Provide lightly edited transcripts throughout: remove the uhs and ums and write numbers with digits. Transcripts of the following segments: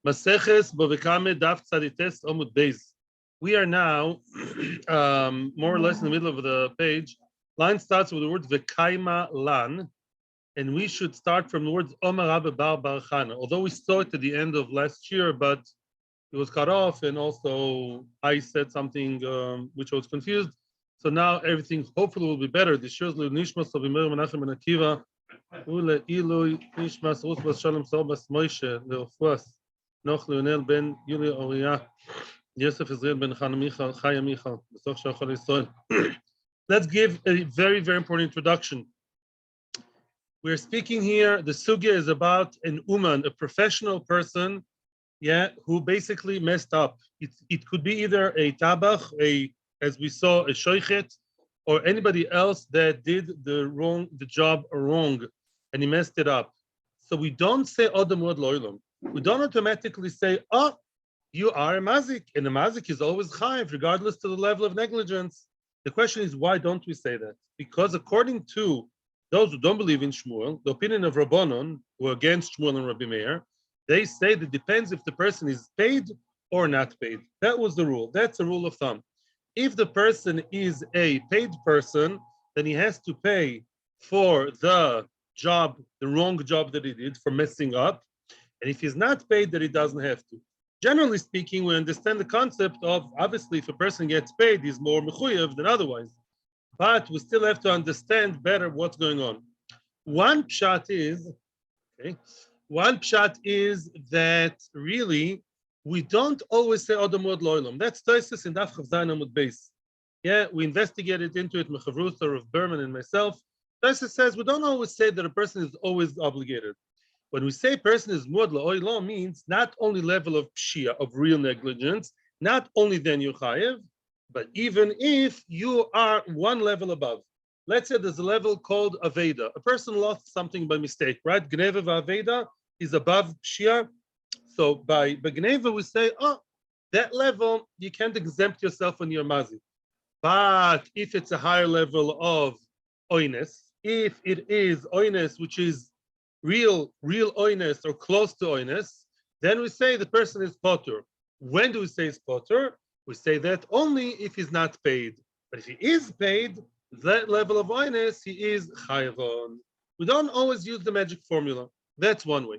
Maseches Bava Kama Daf Tzadites Amud Beis. We are now more or less in the middle of the page. Line starts with the word Vekaima Lan, and we should start from the words Omar Abba Bar Chana. Although we saw it at the end of last year, but it was cut off, and also I said something which I was confused. So now everything hopefully will be better. The Shiur Nishmas of Imir Menachem Ben Akiva, Ule Ilui Nishmas Rusbas Shalom Sobas Moshe Leofuas Noch Leonel Ben Yulia Oriya Yosef Israel Ben Chana Michal Chaya Michal Besoch Shachol Yisrael. Let's give a very, very important introduction. We're speaking here, the sugya is about an uman, a professional person, who basically messed up. It could be either a tabach, as we saw, a shoichet, or anybody else that did the job wrong, and he messed it up. So we don't say odam od loilam. We don't automatically say, oh, you are a mazik, and a mazik is always chayiv, regardless to the level of negligence. The question is, why don't we say that? Because according to those who don't believe in Shmuel, the opinion of Rabbanon, who are against Shmuel and Rabbi Meir, they say that it depends if the person is paid or not paid. That was the rule. That's a rule of thumb. If the person is a paid person, then he has to pay for the job, the wrong job that he did for messing up. And if he's not paid, then he doesn't have to. Generally speaking, we understand the concept of, obviously, if a person gets paid, he's more mechuyev than otherwise. But we still have to understand better what's going on. One pshat is that really we don't always say Odom Od Loilam. That's Tosis in Daf Chav Zayin Amud Beis. Yeah, we investigated into it, Mechavrusa of Berman and myself. Tosis says we don't always say that a person is always obligated. When we say person is Mod Loilam, means not only level of pshia, of real negligence, not only then you're chayev, but even if you are one level above. Let's say there's a level called Aveda. A person lost something by mistake, right? Gneva Aveda is above Pshia. So by Gneva, we say, oh, that level, you can't exempt yourself when you're Mazi. But if it's a higher level of Oines, if it is Oines, which is real Oines or close to Oines, then we say the person is Potter. When do we say it's Potter? We say that only if he's not paid. But if he is paid, that level of Oines, he is Chayvon. We don't always use the magic formula. That's one way.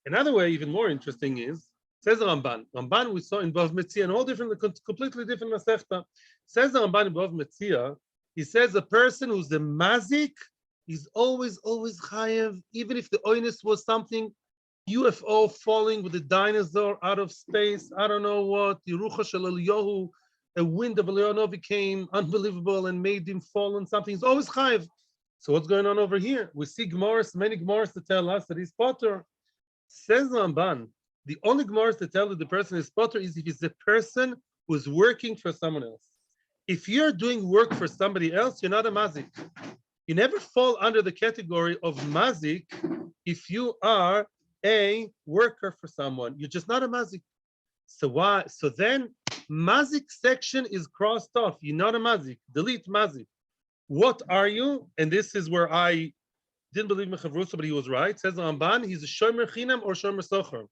Another way, even more interesting, is, says the Ramban. Ramban we saw in Bava Metzia, and all different, completely different Masechta. Says the Ramban in Bava Metzia, he says a person who's the mazik is always chayev, even if the oinus was something, UFO falling with a dinosaur out of space, I don't know what, Yerucha Shel Eliyahu, a wind of Eliyahu became unbelievable and made him fall on something. He's always chayev. So what's going on over here? We see Gemaras, many Gemaras to tell us that he's potter. Says Ramban, the only Gemaras that tell you the person is potter is if he's a person who's working for someone else. If you're doing work for somebody else, you're not a mazik. You never fall under the category of mazik if you are a worker for someone. You're just not a mazik. So why? So then mazik section is crossed off. You're not a mazik. Delete mazik. What are you? And this is where I didn't believe Mechavrusa, but he was right. Says Ramban, he's a shomer chinam or shomer socher.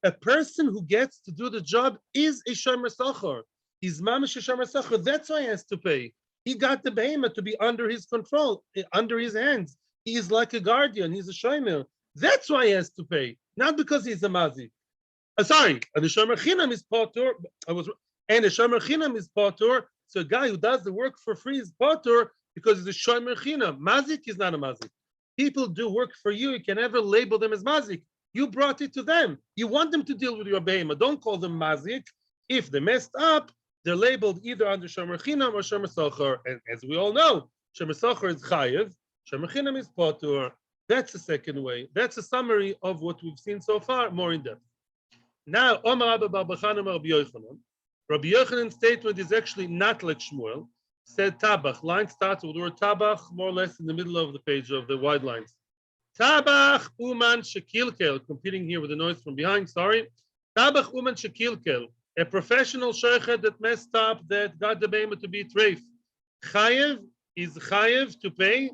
A person who gets to do the job is a shomer socher. He's mamish a shomer socher. That's why he has to pay. He got the behemoth to be under his control, under his hands. He is like a guardian. He's a shomer. That's why he has to pay, not because he's a mazik. Sorry, and the shomer chinam is potter. And the shomer chinam is potter. So a guy who does the work for free is potter because he's a shomer chinam. Mazik is not a mazik. People do work for you. You can never label them as mazik. You brought it to them. You want them to deal with your behemoth. Don't call them mazik. If they messed up, they're labeled either under shomer chinam or shomer socher. And as we all know, shomer socher is chayev. Shomer chinam is potter. That's the second way. That's a summary of what we've seen so far, more in depth. Now, Omar Abba Bar Chana Rabbi Yochanan. Rabbi Yochanan's statement is actually not like Shmuel. Said tabach. Line starts with the word tabach, more or less in the middle of the page of the wide lines. Tabach uman shekilkel. Competing here with the noise from behind. Sorry. Tabach uman shekilkel. A professional sheikhet that messed up, that got the behemoth to be treif. Chayev is chayev to pay.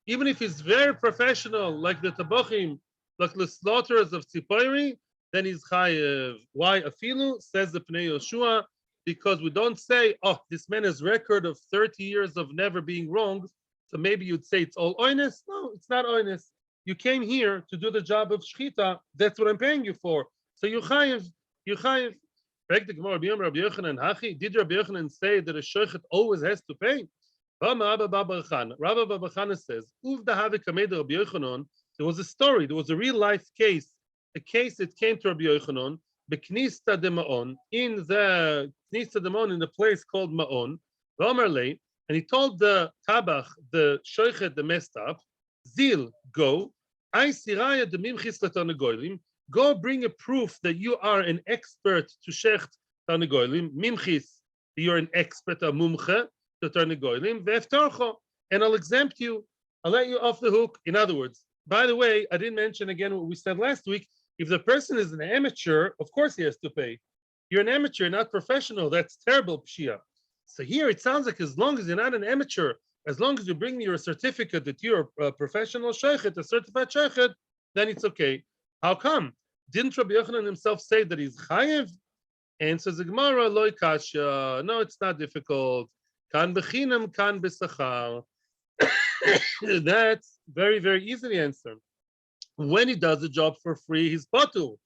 Even if he's very professional, like the tabochim, Like the slaughterers of Tzipori, then he's chayev. Why afilu? Says the Pnei Yoshua, because we don't say, oh, this man has record of 30 years of never being wrong, so maybe you'd say it's all oines. No, it's not oines. You came here to do the job of shchita. That's what I'm paying you for. So you chayev. You chayev. Did Rabbi Yochanan say that a shochet always has to pay? Rabbi Bava Kama says, there was a story, there was a real life case, a case that came to Rabbi Yochanan, in the Knista de Ma'on, in the place called Ma'on, and he told the tabach, the shochet, the messed up, Zil, go, go bring a proof that you are an expert to shecht tarnegolim, mimchis, you're an expert, a mumche, to tarnegolim, ve'eftarcho, and I'll exempt you, I'll let you off the hook. In other words, by the way, I didn't mention again what we said last week. If the person is an amateur, of course he has to pay. You're an amateur, not professional. That's terrible pshia. So here it sounds like as long as you're not an amateur, as long as you bring me your certificate that you're a professional shochet, a certified shochet, then it's okay. How come? Didn't Rabbi Yochanan himself say that he's chayev? And says the Gemara, loy kasha. No, it's not difficult. Kan bechinam, kan besachar. That's very, very easily answered. When he does the job for free, he's potu.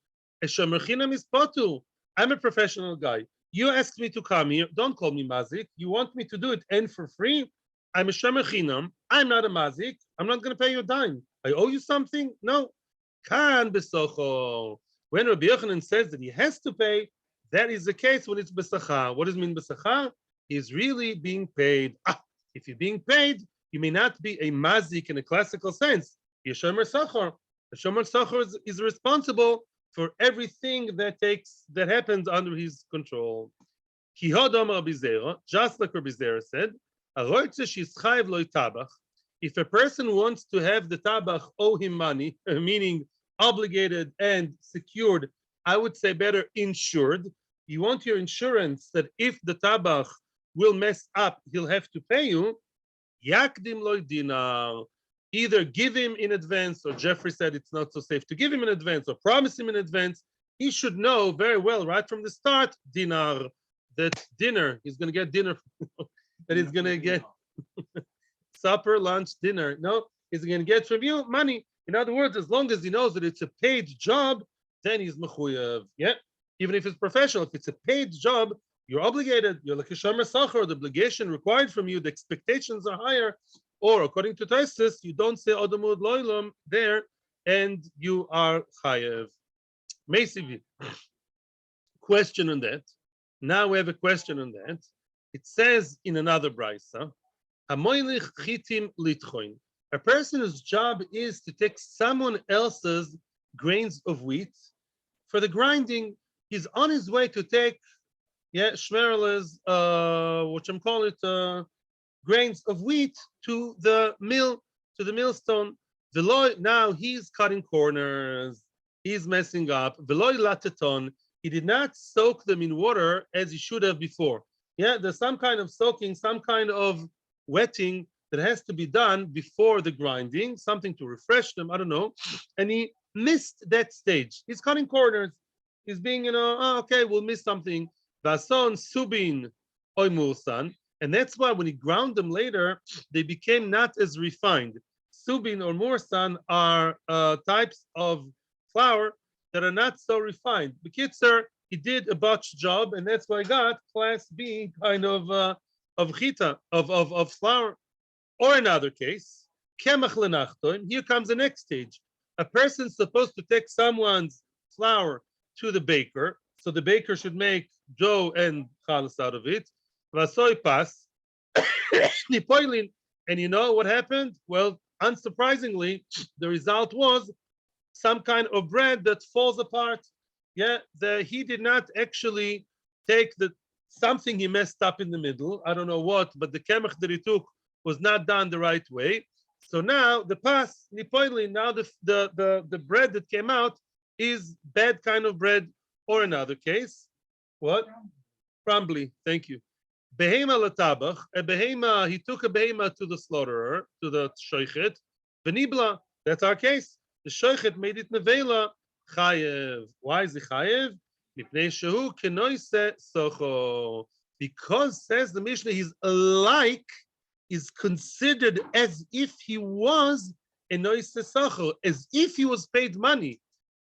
A shomer chinam is potu. I'm a professional guy. You asked me to come here. Don't call me mazik. You want me to do it and for free? I'm a shomer chinam. I'm not a mazik. I'm not going to pay you a dime. I owe you something? No. Kan besocho. When Rabbi Yochanan says that he has to pay, that is the case when it's besachar. What does it mean besachar? He's really being paid. If you're being paid, you may not be a mazik in a classical sense. You're shomer sachar. The shomer sachar is responsible for everything that happens under his control. Just like Rabbi Zera said, if a person wants to have the tabach owe him money, meaning obligated and secured, I would say better insured. You want your insurance that if the tabach will mess up, he'll have to pay you. Yakdim loy dinar. Either give him in advance, or Jeffrey said it's not so safe to give him in advance, or promise him in advance. He should know very well right from the start, dinar, that dinner, he's going to get dinner, that he's going to get supper, lunch, dinner. No, he's going to get from you money. In other words, as long as he knows that it's a paid job, then he's mechuyev. Yeah, even if it's professional, if it's a paid job, you're obligated. You're like a shomer sachar. The obligation required from you, the expectations are higher. Or according to Taisus, you don't say odamud loilam there, and you are chayev. Meisivi. Question on that. Now we have a question on that. It says in another brisa, hamoilich chitim litchoin. A person whose job is to take someone else's grains of wheat for the grinding. He's on his way to take, shmerel's, what I'm calling it, grains of wheat to the mill, to the millstone. Now he's cutting corners. He's messing up. Veloy lateton. He did not soak them in water as he should have before. Yeah, there's some kind of soaking, some kind of wetting that has to be done before the grinding, something to refresh them, I don't know. And he missed that stage. He's cutting corners. He's being, okay, we'll miss something. Vason, subin, oimursan. And that's why when he ground them later, they became not as refined. Subin or mursan are types of flour that are not so refined. Bekitzer, he did a botched job, and that's why I got class B kind of chita, of flour. Or another case, kemach lenachtoim. Here comes the next stage. A person's supposed to take someone's flour to the baker, so the baker should make dough and challah out of it. Vasoy pas, and you know what happened? Well, unsurprisingly, the result was some kind of bread that falls apart. Yeah, he did not actually take something he messed up in the middle. I don't know what, but the kemach that he took was not done the right way. So now the pas, now the bread that came out is bad kind of bread. Or another case, what? Crumbly, thank you. Behema latabach, he took a behema to the slaughterer, to the shoichet, venibla, that's our case. the shochet made it nevela, chayev. Why is it chayev? Mipnei shehu kenoise socho. Because, says the Mishnah, he's alike, is considered as if he was a noise socho, as if he was paid money.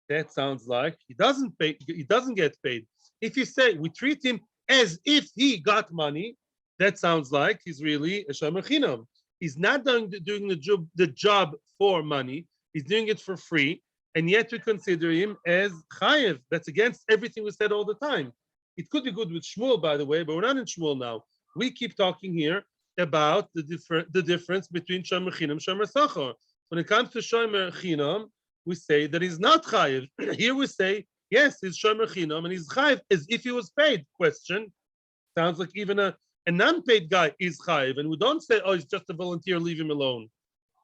That sounds like he doesn't get paid. If you say we treat him as if he got money, that sounds like he's really a shomer chinam. He's not doing the job for money. He's doing it for free, and yet we consider him as chayev. That's against everything we said all the time. It could be good with Shmuel, by the way, but we're not in Shmuel now. We keep talking here about the difference between shomer chinam and shomer socho. When it comes to shomer chinam, we say that he's not chayiv. Here we say, yes, he's shomer chinam and he's chayiv as if he was paid. Question. Sounds like even a non-paid guy is chayiv, and we don't say, oh, he's just a volunteer, leave him alone.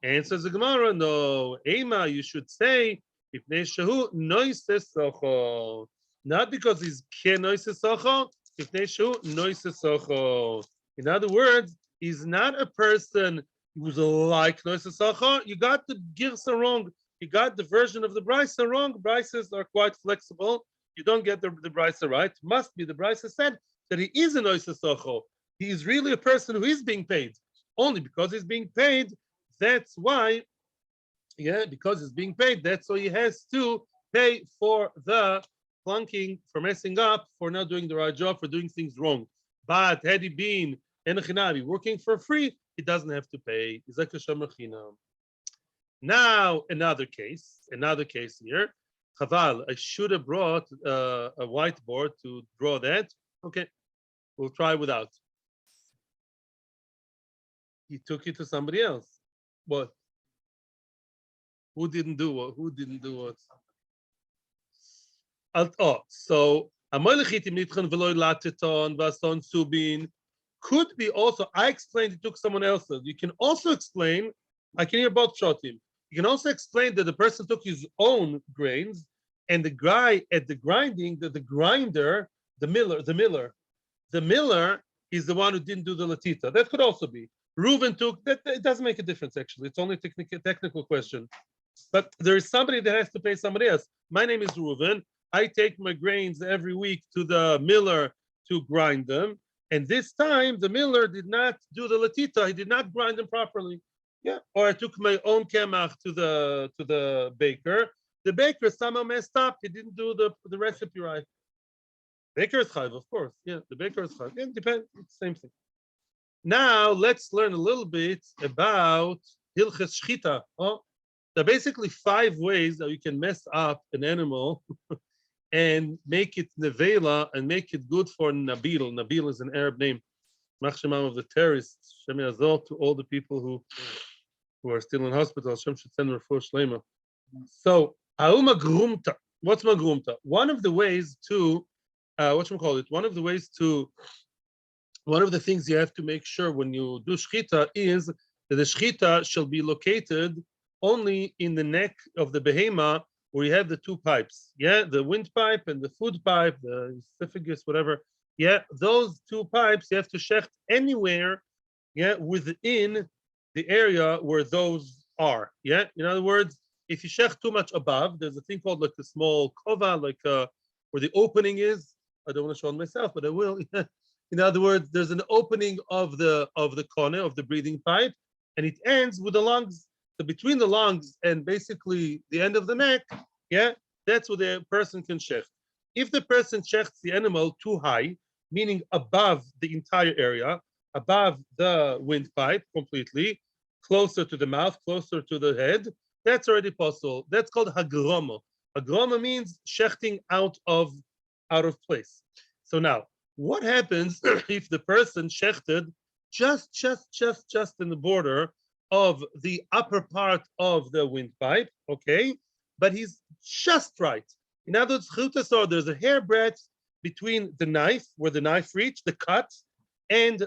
Answers the Gemara, no. Ema, you should say, ipnei shehu noise socho. Not because he's ke noise socho, ipnei shehu noise socho. In other words, he's not a person who's like noise socho. You got the girsa wrong. You got the version of the brisa wrong. Brises are quite flexible. You don't get the brisa right. Must be the brisa said that he is a noise socho. He is really a person who is being paid. Only because he's being paid, that's why, because he's being paid, that's why he has to pay for the flunking, for messing up, for not doing the right job, for doing things wrong. But had he been working for free, he doesn't have to pay. He's like a shomer chinam. Now another case here. Chaval, I should have brought a whiteboard to draw that. Okay, we'll try without. He took it to somebody else. What? Who didn't do what? So could be also, I explained it took someone else's. You can also explain, I can hear both shotim. You can also explain that the person took his own grains, and the guy at the grinding, the grinder, the miller is the one who didn't do the latita. That could also be. Reuven took that. It doesn't make a difference actually. It's only a technical question. But there is somebody that has to pay somebody else. My name is Reuven. I take my grains every week to the miller to grind them. And this time the miller did not do the latita. He did not grind them properly. Yeah. Or I took my own kemach to the baker. The baker somehow messed up. He didn't do the recipe right. Baker is chayv, of course. Yeah, the baker is chayv. It depends. It's the same thing. Now let's learn a little bit about hilches shchita. There are basically 5 ways that you can mess up an animal and make it nevela and make it good for nabil. Nabil is an Arab name. Machshemam of the terrorists. Shem Yazor to all the people who are still in hospital. Shem should send refuah shlema. So, magrumta. What's magrumta? One of the ways to, one of the things you have to make sure when you do shchita is that the shchita shall be located only in the neck of the behema where you have the 2 pipes. Yeah, the windpipe and the food pipe, the esophagus, whatever. Yeah, those 2 pipes you have to shecht anywhere, within the area where those are. Yeah, in other words, if you shecht too much above, there's a thing called like a small kova, like where the opening is. I don't want to show it myself, but I will. In other words, there's an opening of the corner of the breathing pipe, and it ends with the lungs. So between the lungs and basically the end of the neck, that's where the person can shecht. If the person shechts the animal too high, meaning above the entire area, above the windpipe completely, closer to the mouth, closer to the head, that's already possible. That's called hagroma. Hagroma means shechting out of place. So now, what happens if the person shechted just in the border of the upper part of the windpipe, okay? But he's just right. In other words, there's a hairbreadth between the knife, where the knife reached, the cut, and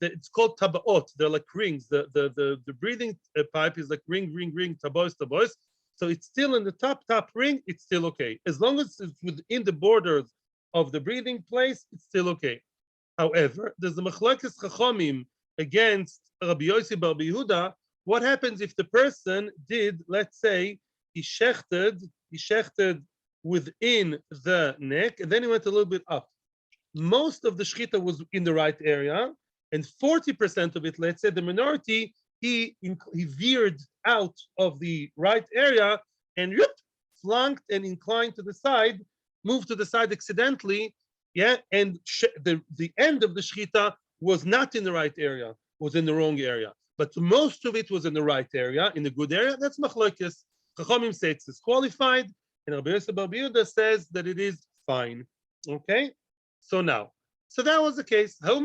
it's called tabaot. They're like rings. The breathing pipe is like ring, tabois. So it's still in the top ring, it's still okay. As long as it's within the borders of the breathing place, it's still okay. However, there's a machlokes chachomim against Rabbi Yossi bar Yehuda. What happens if the person did, let's say, he shechted within the neck, and then he went a little bit up. Most of the shechita was in the right area, and 40% of it, let's say the minority, he veered out of the right area and flanked and inclined to the side, moved to the side accidentally, yeah, and the end of the shechita was not in the right area, was in the wrong area. But most of it was in the right area, in the good area. That's machlokes. Chachamim say it's disqualified, and Rabbi Yosef bar Yehuda says that it is fine. Okay? So now, so that was the case. There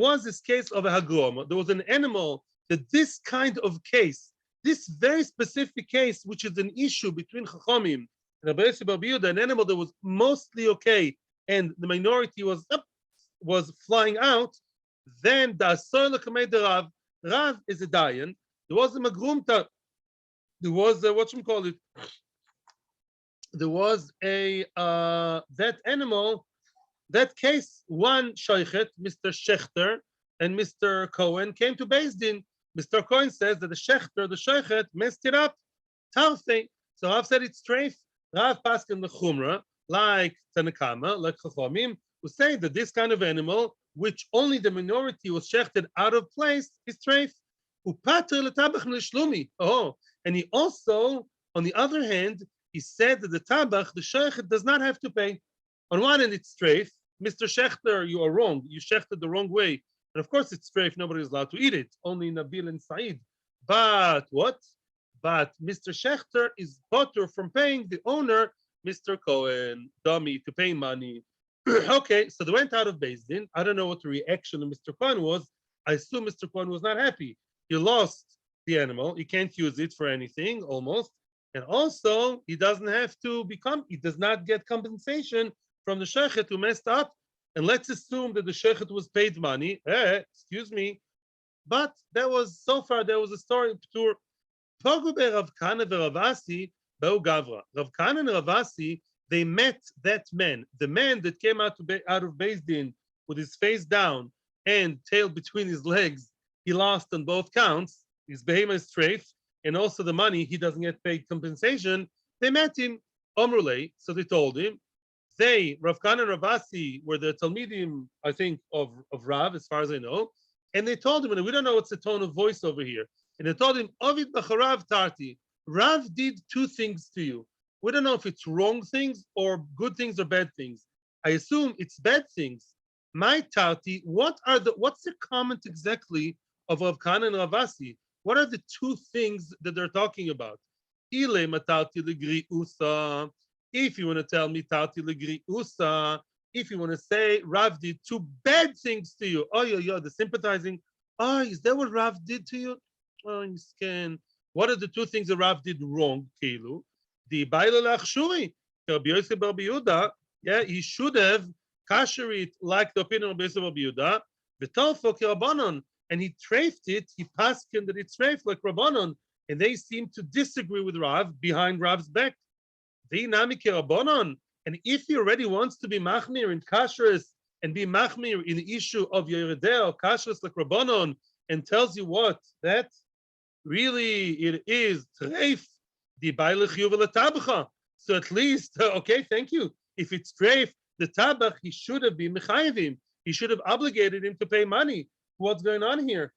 was this case of a hagroma. There was an animal that this kind of case, this very specific case, which is an issue between Chachamim and Rabbi Yosef bar Yehuda, an animal that was mostly okay, and the minority was flying out, then the Asor L'Kamei de Rav, Rav is a dayan. There was a magrumta. There was a, there was a that animal, that case. One shaychet, Mr. Shechter and Mr. Cohen came to Beis Din. Mr. Cohen says that the shaychet messed it up. Tarfei. So Rav said it's treif. Rav paskin the chumra, like Tanakama, like Chachamim, who say that this kind of animal, which only the minority was shechted out of place, is treif. Oh, and he also, on the other hand, he said that the tabach, the shechet, does not have to pay. On one hand, it's treif. Mr. Shechter, you are wrong. You shechted the wrong way. And of course, it's treif. Nobody is allowed to eat it. Only Nabil and Said. But what? But Mr. Shechter is potter from paying the owner, Mr. Cohen, dummy, to pay money. Okay, so they went out of Beis Din. I don't know what the reaction of Mr. Cohen was. I assume Mr. Cohen was not happy. He lost the animal. He can't use it for anything, almost. And also, he doesn't have to he does not get compensation from the shechet who messed up. And let's assume that the shechet was paid money. Excuse me. But so far, there was a story to Pogu be Rav Kana ve Rav Asi beu Gavra. Rav Kana and Rav Asi, they met that man, the man that came out of Beis Din with his face down and tail between his legs. He lost on both counts. His behemoth is treif, and also the money, he doesn't get paid compensation. They met him, Omrulei, so they told him. Rav Kana and Rav Asi, were the Talmidim, I think, of Rav, as far as I know, and they told him, and we don't know what's the tone of voice over here, and they told him, Ovid b'charav tarti, Rav did two things to you. We don't know if it's wrong things or good things or bad things. I assume it's bad things. My tarti, what's the comment exactly of Rav Kana and Rav Asi? What are the two things that they're talking about? Ile matarti legriusa. If you want to tell me tarti legriusa, if you want to say Rav did two bad things to you, the sympathizing. Oh, is that what Rav did to you? Oh, misken. What are the two things that Rav did wrong, Kilu? The Baila Lachshuri, Rabbi Yosef bar Yehuda, he should have kasher it like the opinion of Rabbi Yosef bar Yehuda, v'tolfo k'Rabbanon, and he treifed it, he paskin that it's treifed like Rabbanon, and they seem to disagree with Rav behind Rav's back. V'inami k'Rabbanon, and if he already wants to be machmir in kashrus and be machmir in the issue of Yerideo, kashrus like Rabbanon, and tells you what, that really it is treif. So at least, okay, thank you. If it's treif, the tabach, he should have been mechayivim. He should have obligated him to pay money. What's going on here?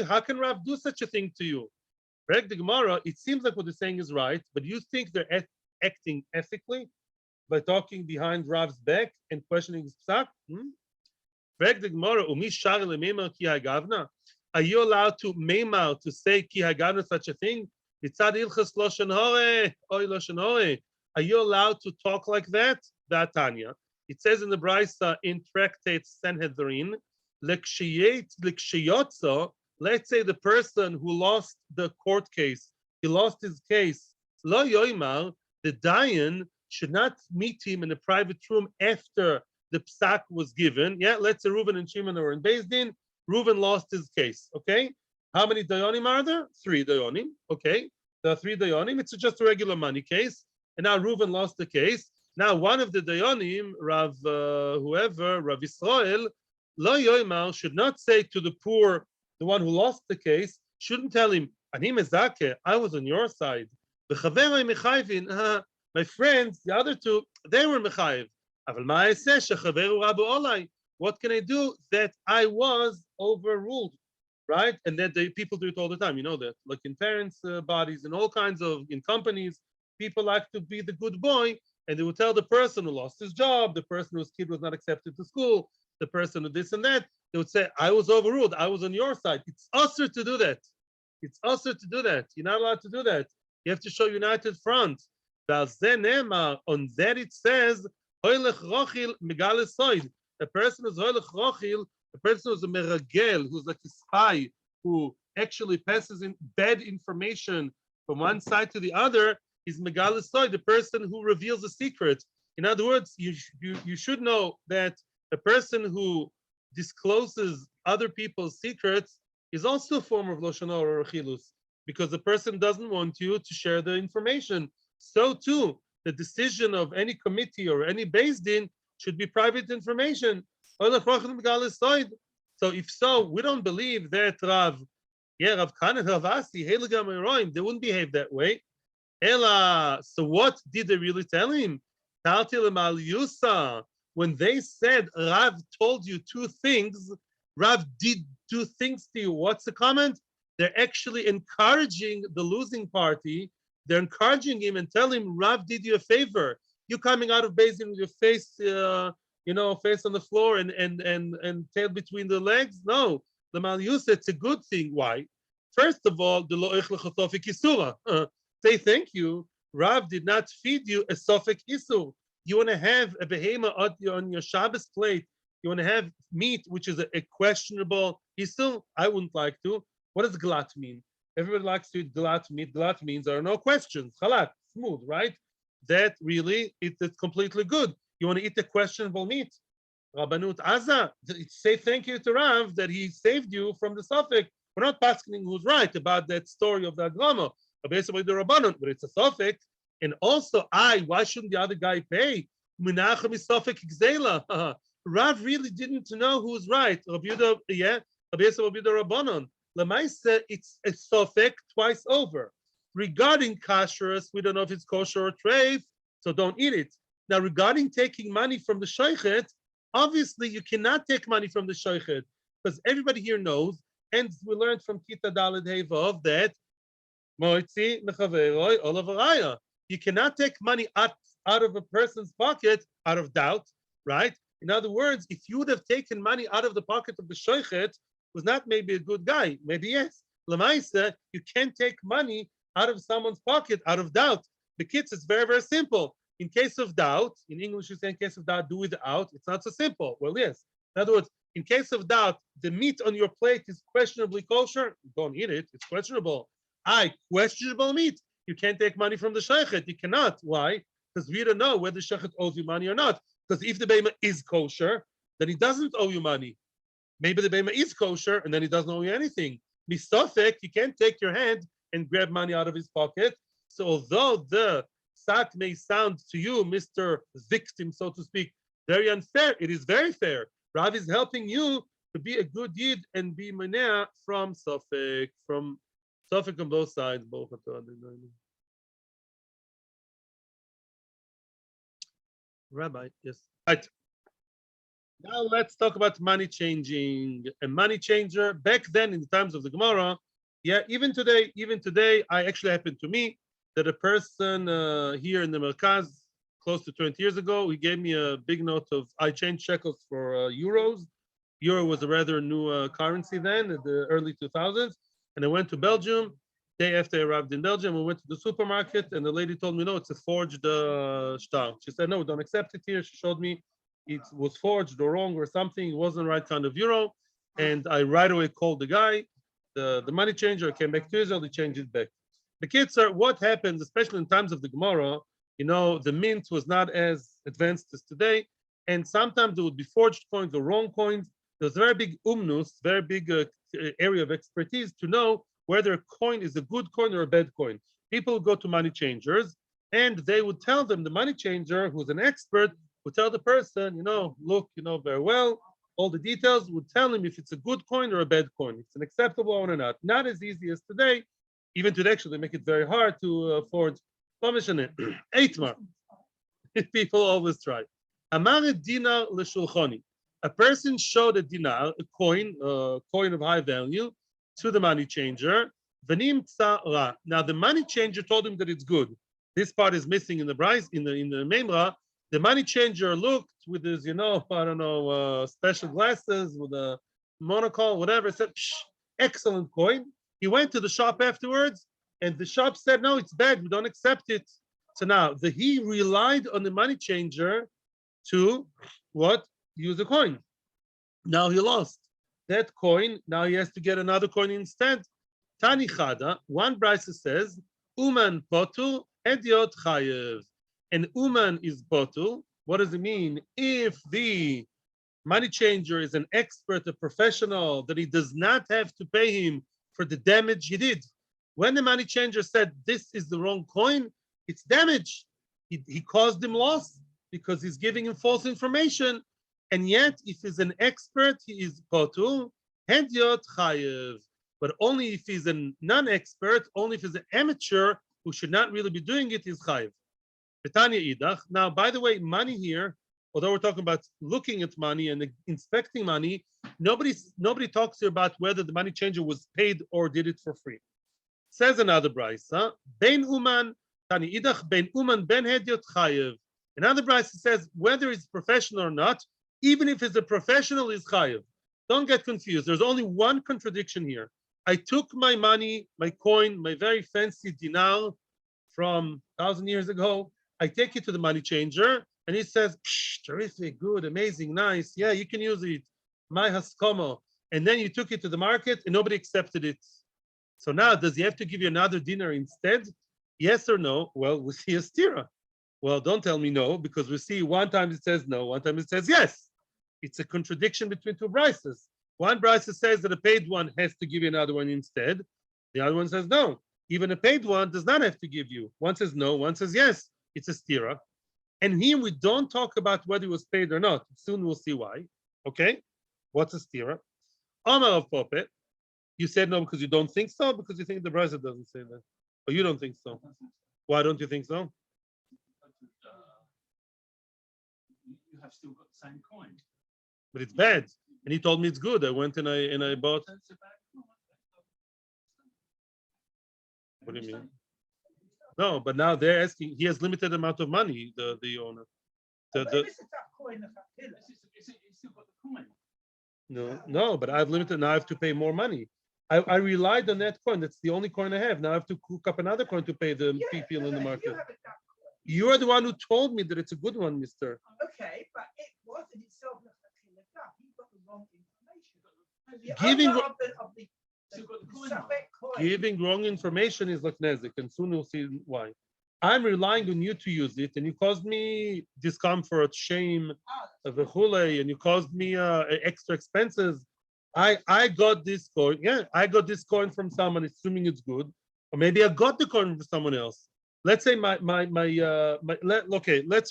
How can Rav do such a thing to you? Reg the Gemara, it seems like what they're saying is right, but you think they're acting ethically by talking behind Rav's back and questioning his psak? Reg the Gemara, are you allowed to meimar, to say ki hagavna, such a thing? Are you allowed to talk like that? Tanya. It says in the Brisa in Tractate Sanhedrin, let's say the person who lost the court case, he lost his case, lo yoimar, the dayan should not meet him in a private room after the psak was given. Yeah, let's say Reuven and Shimon are in Beis Din. Reuven lost his case, okay? How many dayanim are there? 3 dayanim, okay? There are 3 dayanim. It's just a regular money case. And now Reuven lost the case. Now one of the dayanim, Rav Yisrael, lo yoimar, should not say to the poor, the one who lost the case, shouldn't tell him, Ani mezake, I was on your side. וחבריי מחייבים, my friends, the other two, they were מחייב. אבל מה אעשה שחברו רבו עליי? What can I do that I was overruled, right? And that people do it all the time, you know that. Like in parents' bodies and all kinds of, in companies, people like to be the good boy, and they will tell the person who lost his job, the person whose kid was not accepted to school, the person who this and that, they would say, I was overruled, I was on your side. It's usher to do that. It's usher to do that. You're not allowed to do that. You have to show united front. On that it says, a person who's hoilech rochil, a person who's a meragel, who's like a spy, who actually passes in bad information from one side to the other, is megalis soy, the person who reveals a secret. In other words, you should know that a person who discloses other people's secrets is also a form of lashon hara or chilus, because the person doesn't want you to share the information. So too, the decision of any committee or any beis din should be private information. So if so, we don't believe that Rav Kana and Rav Asi, they wouldn't behave that way. Ela, so what did they really tell him? When they said Rav told you two things, Rav did two things to you. What's the comment? They're actually encouraging the losing party. They're encouraging him and tell him Rav did you a favor. You coming out of beis din with your face, face on the floor and tail between the legs? No, the Malius, it's a good thing. Why? First of all, the lo echlechotofik isura. Say thank you. Rav did not feed you a sofik isur. You want to have a behema on your Shabbos plate. You want to have meat, which is a questionable isur. I wouldn't like to. What does glat mean? Everybody likes to eat glat meat. Glat means there are no questions. Chalat, smooth, right? That really, it's completely good. You want to eat the questionable meat? Rabbanut Aza, say thank you to Rav that he saved you from the suffix. We're not asking who's right about that story of the Agrama, basically the Rabbanut, but it's a suffix. And also, why shouldn't the other guy pay? Menachem is suffix Gzela. Rav really didn't know who's right. Rabbi Yehuda, Rabbi Yehuda Rabbanon. Lemaisa, it's a suffix twice over. Regarding kashrus, we don't know if it's kosher or treif, so don't eat it. Now, regarding taking money from the shoichet, obviously you cannot take money from the shoichet, because everybody here knows, and we learned from Kita Daled Hevov that moitzi mechaveroi olavaraya. You cannot take money out of a person's pocket out of doubt, right? In other words, if you would have taken money out of the pocket of the shoichet, was not maybe a good guy, maybe yes. Lamaisa, you can't take money out of someone's pocket out of doubt. The kids, it's very, very simple. In case of doubt, in English, you say in case of doubt, do without. It's not so simple. Well, yes. In other words, in case of doubt, the meat on your plate is questionably kosher. Don't eat it. It's questionable. Questionable meat. You can't take money from the shaychet. You cannot. Why? Because we don't know whether the shaychet owes you money or not. Because if the beima is kosher, then he doesn't owe you money. Maybe the beima is kosher, and then he doesn't owe you anything. Mistofek, you can't take your hand and grab money out of his pocket. So although the sack may sound to you, Mr. Victim, so to speak, very unfair, it is very fair. Rav is helping you to be a good yid and be manea from Sofek, on both sides. Rabbi, yes. Right. Now let's talk about money changing. A money changer, back then in the times of the Gemara, even today, I actually happened to me that a person here in the Merkaz, close to 20 years ago, he gave me a big note of, I changed shekels for euros. Euro was a rather new currency then, in the early 2000s. And I went to Belgium. Day after I arrived in Belgium, we went to the supermarket, and the lady told me, no, it's a forged shtar. She said, no, don't accept it here. She showed me it was forged or wrong or something. It wasn't the right kind of euro. And I right away called the guy, the money changer, came back to Israel, he changed it back. The kids are, what happens, especially in times of the Gemara, the mint was not as advanced as today. And sometimes there would be forged coins or wrong coins. There's a very big very big area of expertise to know whether a coin is a good coin or a bad coin. People go to money changers, and they would tell them, the money changer, who's an expert, would tell the person, look, very well, all the details, would tell him if it's a good coin or a bad coin, if it's an acceptable one or not. Not as easy as today. Even today, actually, they make it very hard to afford. Eitmar. People always try. Amar dinar l'shulchoni. A person showed a dinar, a coin of high value, to the money changer. V'nimtza ra. Now the money changer told him that it's good. This part is missing in the price in the memra. The money changer looked with his, special glasses with a monocle, whatever. Said, excellent coin. He went to the shop afterwards, and the shop said, no, it's bad. We don't accept it. So now he relied on the money changer to what? Use the coin. Now he lost that coin. Now he has to get another coin instead. Tani Chada, one brisa says, Uman potul ediot chayev. And Uman is potul. What does it mean? If the money changer is an expert, a professional, that he does not have to pay him for the damage he did. When the money changer said this is the wrong coin, it's damage. He caused him loss because he's giving him false information. And yet, if he's an expert, he is potul, hediot chayev. But only if he's a non-expert, only if he's an amateur who should not really be doing it, is chayev. Now, by the way, money here, although we're talking about looking at money and inspecting money, nobody talks here about whether the money changer was paid or did it for free. Says another brisa, ben uman tani idach ben uman ben hediot chayev. Another brisa says whether he's professional or not, even if he's a professional, is chayev. Don't get confused. There's only one contradiction here. I took my money, my coin, my very fancy dinar from 1,000 years ago. I take it to the money changer, and he says, terrific, good, amazing, nice. Yeah, you can use it. My haskomo. And then you took it to the market, and nobody accepted it. So now, does he have to give you another dinar instead? Yes or no? Well, we see a stira. Well, don't tell me no, because we see one time it says no, one time it says yes. It's a contradiction between two brises. One brisa says that a paid one has to give you another one instead. The other one says no. Even a paid one does not have to give you. One says no, one says yes. It's a stira. And here we don't talk about whether it was paid or not. Soon we'll see why. Okay? What's a stira? Amar of Popet. You said no because you don't think so, because you think the brisa doesn't say that. Or you don't think so. Why don't you think so? You have still got the same coin. But it's bad. And he told me it's good. I went and I bought. What do you mean? No, but now they're asking. He has limited amount of money. The owner. It's still got the coin. No, but I've limited. Now I have to pay more money. I relied on that coin. That's the only coin I have. Now I have to cook up another coin to pay the people in the market. You are the one who told me that it's a good one, mister. Okay, but it wasn't itself. He got the wrong information. Giving wrong information is like nezik, and soon you'll see why. I'm relying on you to use it, and you caused me discomfort, shame, and you caused me extra expenses. I got this coin. Yeah, I got this coin from someone, assuming it's good, or maybe I got the coin from someone else. Let's say let's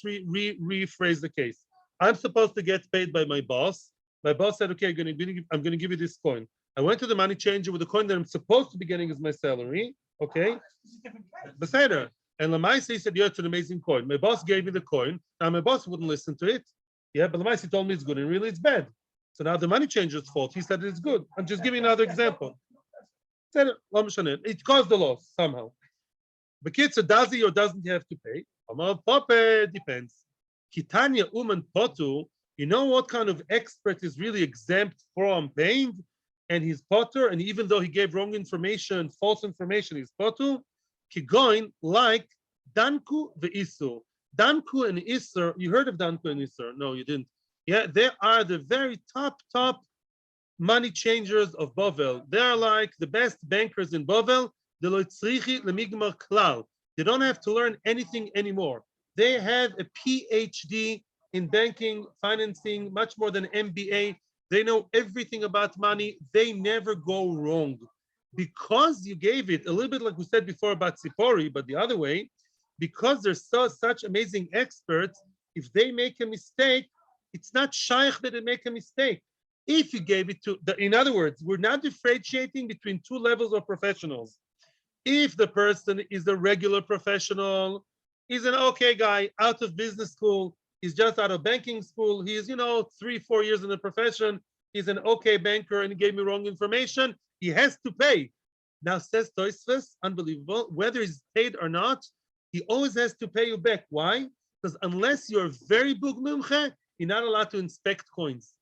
rephrase the case. I'm supposed to get paid by my boss. My boss said, okay, I'm going to give you this coin. I went to the money changer with the coin that I'm supposed to be getting as my salary. Okay. Beseder. And Lamaisi said, yeah, it's an amazing coin. My boss gave me the coin. Now my boss wouldn't listen to it. Yeah, but Lamaisi told me it's good, and really it's bad. So now the money changer's fault. He said it's good. I'm just giving another example. It caused the loss somehow. But kids, does he or doesn't he have to pay? Depends. Kitanya uman potu. You know what kind of expert is really exempt from paying, and he's potter, and even though he gave wrong information, false information, he's potu. Kigoin like danku ve'isur. Danku and isur. You heard of danku and isur? No, you didn't. Yeah, they are the very top money changers of Bavel. They are like the best bankers in Bavel. They don't have to learn anything anymore. They have a PhD in banking, financing, much more than MBA. They know everything about money. They never go wrong. Because you gave it, a little bit like we said before about Sipori, but the other way, because they're such amazing experts, if they make a mistake, it's not shaykh that they make a mistake. If you gave it to, in other words, we're not differentiating between two levels of professionals. If the person is a regular professional, he's an okay guy, out of business school, he's just out of banking school, he's, 3-4 years in the profession, he's an okay banker and he gave me wrong information, he has to pay. Now says Tosfos, unbelievable, whether he's paid or not, he always has to pay you back. Why? Because unless you're very big mumche, you're not allowed to inspect coins.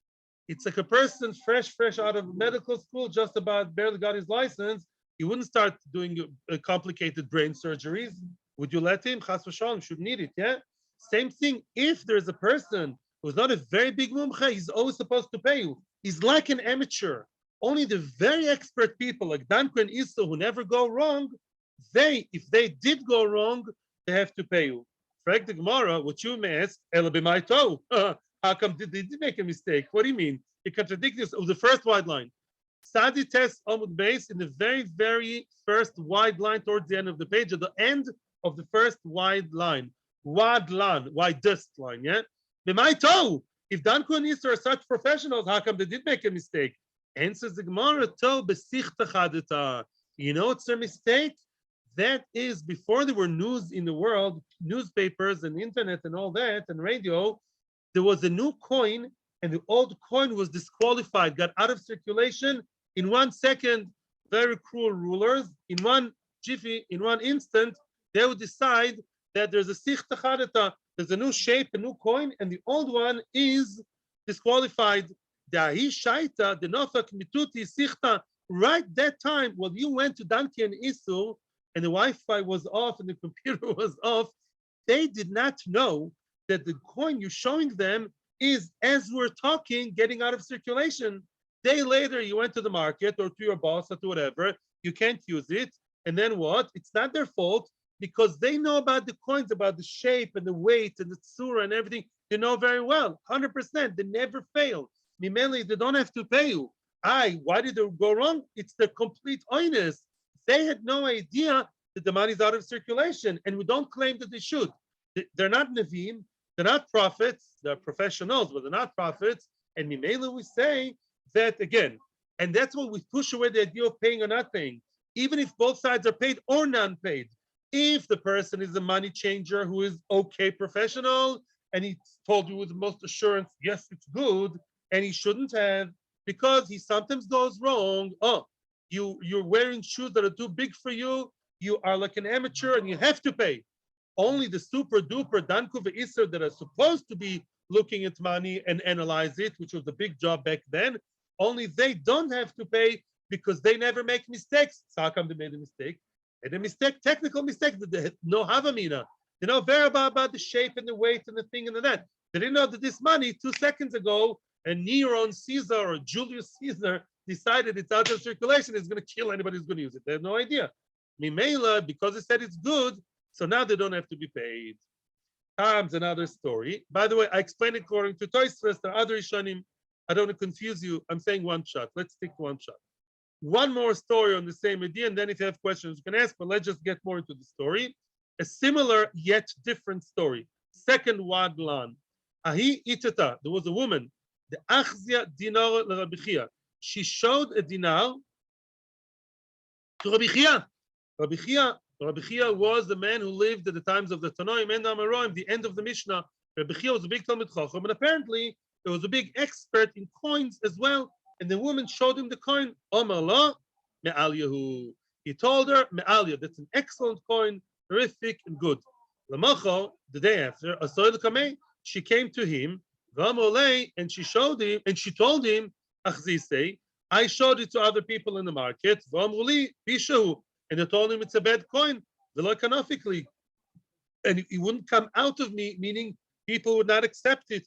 It's like a person fresh out of medical school, just about barely got his license. He wouldn't start doing complicated brain surgeries. Would you let him? Chas v'shalom, should need it, yeah? Same thing, if there's a person who's not a very big mumche, he's always supposed to pay you. He's like an amateur. Only the very expert people like Danko and Issa who never go wrong, if they did go wrong, they have to pay you. Frank the Gemara, what you may ask, Ela b'may to. How come did they make a mistake? What do you mean? You contradict this of the first wide line. Sadi test Amud base in the very first wide line towards the end of the page, at the end of the first wide line. Widest line, yeah? B'may to. If Danko and Issa are such professionals, how come they did make a mistake? Answers the Gemara, to besichta chadita. You know what's their mistake? That is before there were news in the world, newspapers and internet and all that, and radio, there was a new coin, and the old coin was disqualified, got out of circulation in 1 second. Very cruel rulers. In one jiffy, in one instant, they would decide that there's a sichta chadita, there's a new shape, a new coin, and the old one is disqualified. Right that time, when you went to Danki and Isu, and the Wi-Fi was off and the computer was off, they did not know that the coin you're showing them is, as we're talking, getting out of circulation. Day later, you went to the market or to your boss or to whatever, you can't use it. And then what? It's not their fault, because they know about the coins, about the shape and the weight and the tsura and everything. They know very well, 100%. They never fail. Mimeli, they don't have to pay you. Why did they go wrong? It's the complete oinus. They had no idea that the money is out of circulation, and we don't claim that they should. They're not Nevi'im, they're not prophets, they're professionals, but they're not prophets. And Mimela, we say that again. And that's why we push away the idea of paying or not paying, even if both sides are paid or non-paid. If the person is a money changer who is okay professional, and he told you with the most assurance, yes, it's good, and he shouldn't have, because he sometimes goes wrong. You're wearing shoes that are too big for you. You are like an amateur and you have to pay. Only the super duper Danku ve'Isser that are supposed to be looking at money and analyze it, which was the big job back then, only they don't have to pay because they never make mistakes. So how come they made a mistake? Made a mistake, technical mistake, that they had no havamina. They know very about the shape and the weight and the thing and the that. They didn't know that this money 2 seconds ago, and Nero Caesar or Julius Caesar decided it's out of circulation, it's going to kill anybody who's going to use it. They have no idea. Mimela, because they said it's good, so now they don't have to be paid. Comes another story. By the way, I explained it according to Tosfos. There are other Rishonim. I don't want to confuse you. I'm saying one shot. Let's stick to one shot. One more story on the same idea, and then if you have questions, you can ask, but let's just get more into the story. A similar yet different story. Second Wadlan. Ahi itata. There was a woman. The Achzia dinar Rabbi Chia. She showed a dinar to Rabbi Chia. Rabbi Chia was the man who lived at the times of the Tanoim and Amoraim, the end of the Mishnah. Rabbi Chia was a big Talmid Chacham, and apparently he was a big expert in coins as well. And the woman showed him the coin. Omar la me'alyahu. He told her me'alya. That's an excellent coin, terrific and good. Lamacho, the day after, Asoil Kamei, she came to him. And she showed him, and she told him, Achzisei, I showed it to other people in the market. And they told him it's a bad coin. And it wouldn't come out of me, meaning people would not accept it.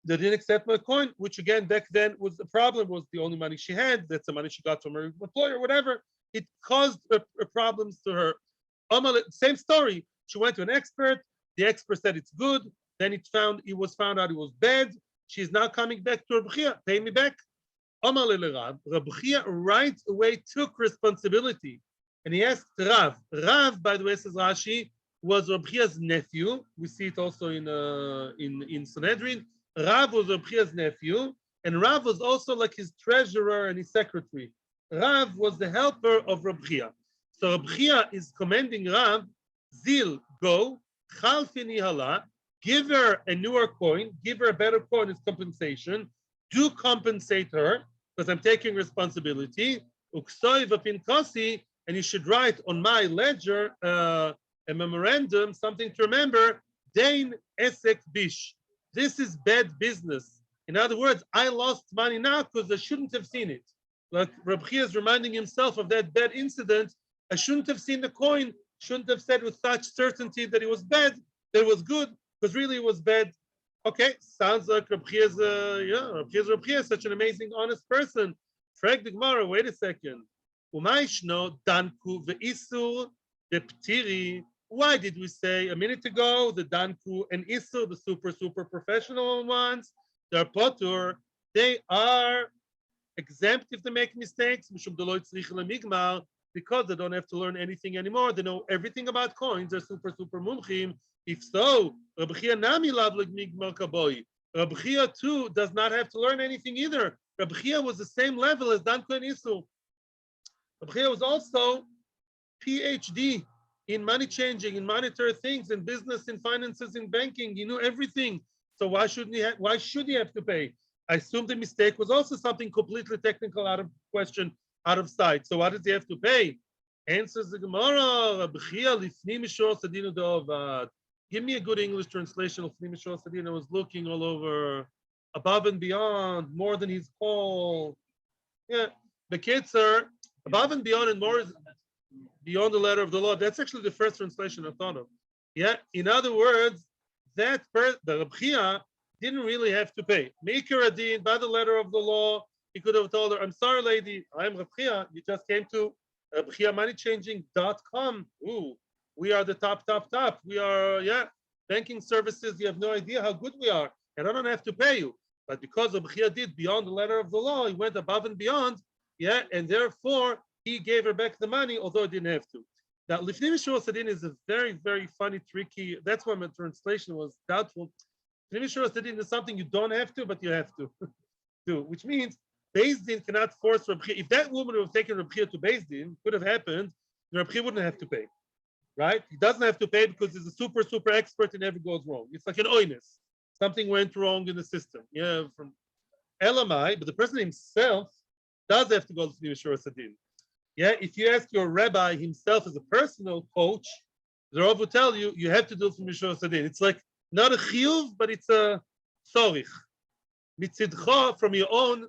They didn't accept my coin, which again, back then was the problem, was the only money she had. That's the money she got from her employer, whatever. It caused problems to her. Same story. She went to an expert. The expert said it's good. Then it was found out it was bad. She's now coming back to Rabbi Chia. Pay me back. Rabbi Chia right away took responsibility. And he asked Rav. Rav, by the way, says Rashi, was Rabbi Chia's nephew. We see it also in Sanhedrin. Rav was Rabbi Chia's nephew. And Rav was also like his treasurer and his secretary. Rav was the helper of Rabbi Chia. So Reb Chia is commanding Rav, Zil, go, Chalfini hala, give her a newer coin, give her a better coin as compensation, do compensate her, because I'm taking responsibility, Uksoi v'pinkasi, and you should write on my ledger a memorandum, something to remember, Dain Esek Bish. This is bad business. In other words, I lost money now because I shouldn't have seen it. Like Reb Chia is reminding himself of that bad incident. I shouldn't have seen the coin, shouldn't have said with such certainty that it was bad, that it was good, because really it was bad. Okay, sounds like Reb Chia is, Reb Chia is such an amazing, honest person. Frag the Gemara, wait a second. Umayshno danku ve'isur deptiri. Why did we say a minute ago the danku and isur, the super professional ones, they're potur, they are exempt if they make mistakes, because they don't have to learn anything anymore. They know everything about coins. They're super mumchim. If so, Rabbi Chia nami lavlik migmar kaboi. Rabbi Chia too does not have to learn anything either. Rabbi Chia was the same level as danku and isur. Rabbi Chia was also PhD in money changing, in monetary things, in business, in finances, in banking. He knew everything. So why should he have to pay? I assume the mistake was also something completely technical, out of question, out of sight. So why does he have to pay? Answers the Gemara, Rabbi Chia lifnim mishor sadinu dovad. Give me a good English translation of lifnim mishor sadinu. I was looking all over, above and beyond, more than his call. Yeah, the kids are above and beyond, and more is beyond the letter of the law. That's actually the first translation I thought of. Yeah, in other words, the Rabbi Chia didn't really have to pay. Make her adin by the letter of the law. He could have told her, I'm sorry, lady, I'm Rabbi Chia. You just came to moneychanging.com. Ooh, we are the top. We are, banking services. You have no idea how good we are. And I don't have to pay you. But because Rabbi Chia did beyond the letter of the law, he went above and beyond. Yeah, and therefore, he gave her back the money, although he didn't have to. Now, Lifnim Mishur Sadin is a very, very funny, tricky. That's why my translation was doubtful. Lifnim Mishur Sadin is something you don't have to, but you have to do, which means Beis Din cannot force Reb Chia. If that woman would have taken Reb Chia to Beis Din, could have happened, Reb Chia wouldn't have to pay, right? He doesn't have to pay because he's a super expert and never goes wrong. It's like an oinus. Something went wrong in the system. Yeah, from Elamai, but the person himself does have to go to Lifnim Mishur Sadin. Yeah, if you ask your rabbi himself as a personal coach, the Rav will tell you, you have to do it from Mishur Sadin. It's like not a chiyuv, but it's a tzorich. Mitzidcha, from your own,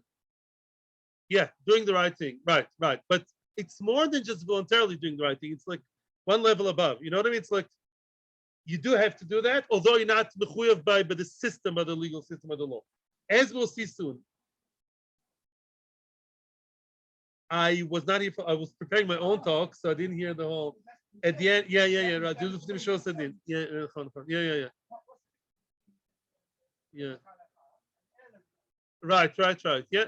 doing the right thing. Right. But it's more than just voluntarily doing the right thing. It's like one level above. You know what I mean? It's like you do have to do that, although you're not mechuyev by the system, by the legal system of the law. As we'll see soon. I was not here. I was preparing my own talk, so I didn't hear the whole. At the end, right. Right. Yeah,